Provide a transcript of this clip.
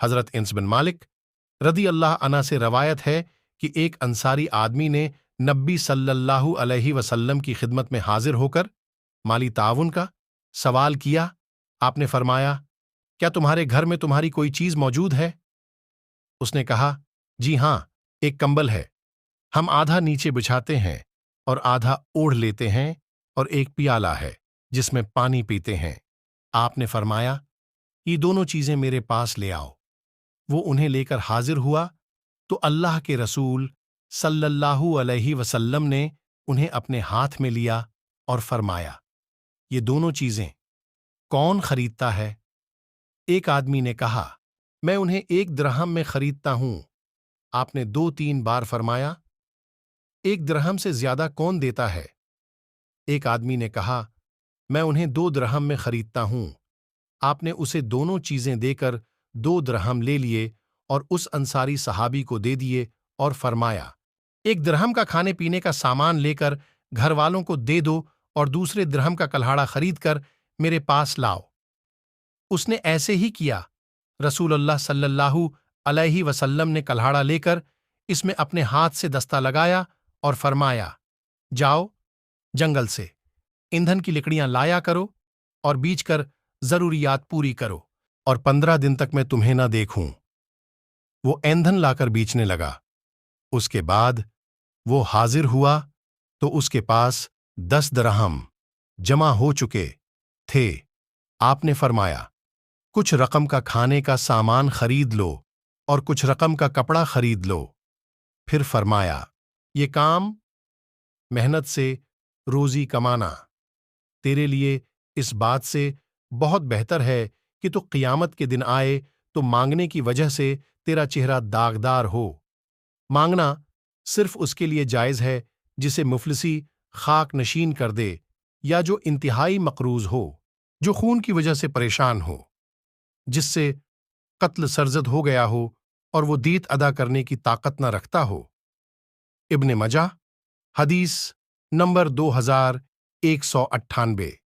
حضرت انس بن مالک رضی اللہ عنہ سے روایت ہے کہ ایک انصاری آدمی نے نبی صلی اللہ علیہ وسلم کی خدمت میں حاضر ہو کر مالی تعاون کا سوال کیا۔ آپ نے فرمایا، کیا تمہارے گھر میں تمہاری کوئی چیز موجود ہے؟ اس نے کہا، جی ہاں، ایک کمبل ہے، ہم آدھا نیچے بچھاتے ہیں اور آدھا اوڑھ لیتے ہیں، اور ایک پیالہ ہے جس میں پانی پیتے ہیں۔ آپ نے فرمایا، یہ دونوں چیزیں میرے پاس لے آؤ۔ وہ انہیں لے کر حاضر ہوا تو اللہ کے رسول صلی اللہ علیہ وسلم نے انہیں اپنے ہاتھ میں لیا اور فرمایا، یہ دونوں چیزیں کون خریدتا ہے؟ ایک آدمی نے کہا، میں انہیں 1 درہم میں خریدتا ہوں۔ آپ نے 2-3 بار فرمایا، 1 درہم سے زیادہ کون دیتا ہے؟ ایک آدمی نے کہا، میں انہیں 2 درہم میں خریدتا ہوں۔ آپ نے اسے دونوں چیزیں دے کر 2 درہم لے لیے اور اس انصاری صحابی کو دے دیے اور فرمایا، 1 درہم کا کھانے پینے کا سامان لے کر گھر والوں کو دے دو اور دوسرے درہم کا کلہاڑا خرید کر میرے پاس لاؤ۔ اس نے ایسے ہی کیا۔ رسول اللہ صلی اللہ علیہ وسلم نے کلہاڑا لے کر اس میں اپنے ہاتھ سے دستہ لگایا اور فرمایا، جاؤ جنگل سے ایندھن کی لکڑیاں لایا کرو اور بیچ کر ضروریات پوری کرو، اور 15 دن تک میں تمہیں نہ دیکھوں۔ وہ ایندھن لا کر بیچنے لگا۔ اس کے بعد وہ حاضر ہوا تو اس کے پاس 10 درہم جمع ہو چکے تھے۔ آپ نے فرمایا، کچھ رقم کا کھانے کا سامان خرید لو اور کچھ رقم کا کپڑا خرید لو۔ پھر فرمایا، یہ کام محنت سے روزی کمانا تیرے لیے اس بات سے بہت بہتر ہے کہ تو قیامت کے دن آئے تو مانگنے کی وجہ سے تیرا چہرہ داغدار ہو۔ مانگنا صرف اس کے لیے جائز ہے جسے مفلسی خاک نشین کر دے، یا جو انتہائی مقروض ہو، جو خون کی وجہ سے پریشان ہو، جس سے قتل سرزد ہو گیا ہو اور وہ دیت ادا کرنے کی طاقت نہ رکھتا ہو۔ ابن ماجہ، حدیث نمبر 2198۔